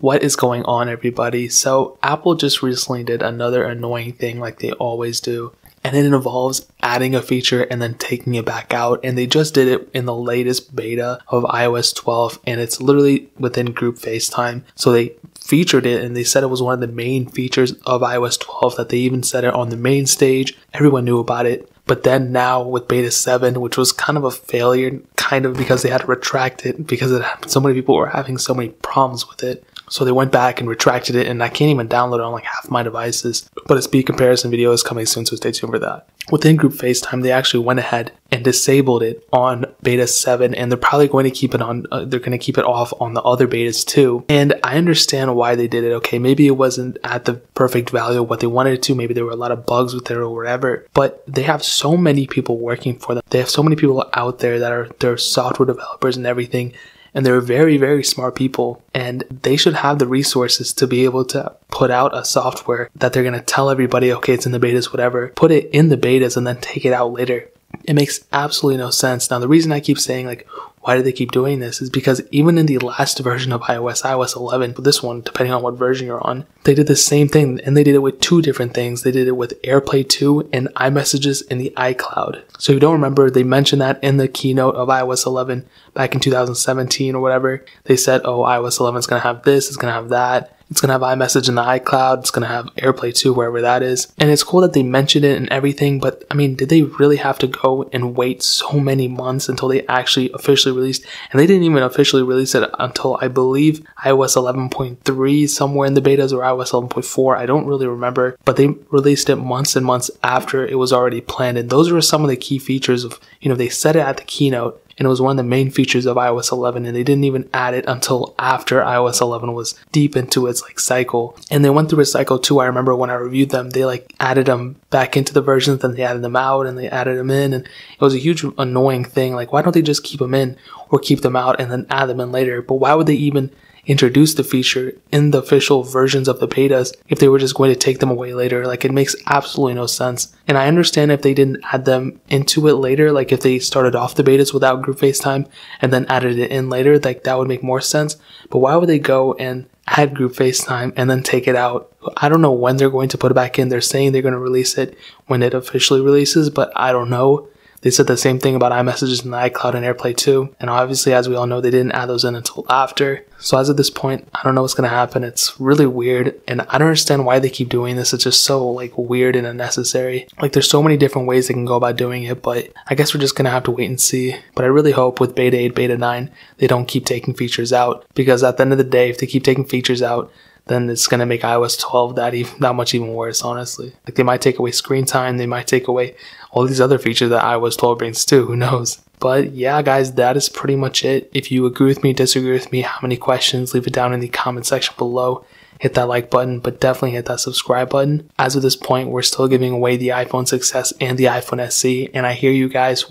What is going on, everybody? So Apple just recently did another annoying thing like they always do, and it involves adding a feature and then taking it back out. And they just did it in the latest beta of iOS 12, and it's literally within group FaceTime. So they featured it and they said it was one of the main features of iOS 12, that they even said it on the main stage. Everyone knew about it. But then now with beta 7, which was kind of a failure, kind of because they had to retract it because so many people were having so many problems with it. So they went back and retracted it, and I can't even download it on like half my devices. But a speed comparison video is coming soon, so stay tuned for that. Within group FaceTime, they actually went ahead and disabled it on beta 7, and they're probably going to keep it on, they're going to keep it off on the other betas too. And I understand why they did it. Okay, maybe it wasn't at the perfect value of what they wanted it to. Maybe there were a lot of bugs with it or whatever. But they have so many people working for them. They have so many people out there that are they're software developers and everything. And they're very, very smart people, and they should have the resources to be able to put out a software that they're going to tell everybody, okay, it's in the betas, whatever. Put it in the betas and then take it out later. It makes absolutely no sense. Now, the reason I keep saying, like, why do they keep doing this is because even in the last version of iOS 11, but this one, depending on what version you're on, they did the same thing, and they did it with two different things. They did it with AirPlay 2 and iMessages in the iCloud. So if you don't remember, they mentioned that in the keynote of iOS 11 back in 2017 or whatever. They said, oh, iOS 11 is going to have this, it's going to have that. It's going to have iMessage in the iCloud. It's going to have AirPlay 2, wherever that is. And it's cool that they mentioned it and everything, but I mean, did they really have to go and wait so many months until they actually officially released? And they didn't even officially release it until, I believe, iOS 11.3, somewhere in the betas, or iOS 11.4. I don't really remember, but they released it months and months after it was already planned. And those were some of the key features of, they said it at the keynote, and it was one of the main features of iOS 11, and they didn't even add it until after iOS 11 was deep into its cycle. And they went through a cycle too. I remember when I reviewed them, they added them back into the versions, then they added them out, and they added them in, and it was a huge annoying thing. Why don't they just keep them in or keep them out and then add them in later? But why would they even introduce the feature in the official versions of the betas if they were just going to take them away later? It makes absolutely no sense. And I understand if they didn't add them into it later, if they started off the betas without group FaceTime and then added it in later, that would make more sense. But why would they go and add group FaceTime and then take it out? I don't know when they're going to put it back in. They're saying they're going to release it when it officially releases, but I don't know. They said the same thing about iMessages in the iCloud and AirPlay 2. And obviously, as we all know, they didn't add those in until after. So as of this point, I don't know what's going to happen. It's really weird. And I don't understand why they keep doing this. It's just so weird and unnecessary. There's so many different ways they can go about doing it. But I guess we're just going to have to wait and see. But I really hope with beta 8, beta 9, they don't keep taking features out. Because at the end of the day, if they keep taking features out, then it's going to make iOS 12 that much even worse, honestly. They might take away screen time, they might take away all these other features that iOS 12 brings too, who knows. But yeah, guys, that is pretty much it. If you agree with me, disagree with me, have any questions, leave it down in the comment section below. Hit that like button, but definitely hit that subscribe button. As of this point, we're still giving away the iPhone 6s and the iPhone SE, and I hear you guys,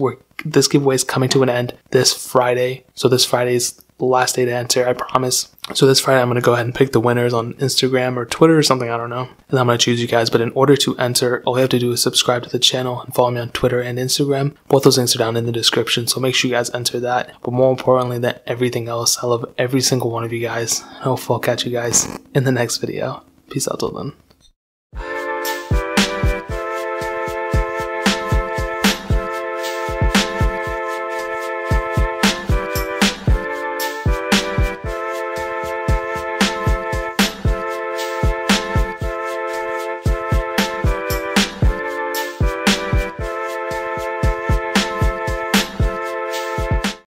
this giveaway is coming to an end this Friday. So this Friday is the last day to enter, I promise. So this Friday, I'm going to go ahead and pick the winners on Instagram or Twitter or something, I don't know. And I'm going to choose you guys. But in order to enter, all you have to do is subscribe to the channel and follow me on Twitter and Instagram. Both those links are down in the description, so make sure you guys enter that. But more importantly than everything else, I love every single one of you guys. I hope I'll catch you guys in the next video. Peace out till then.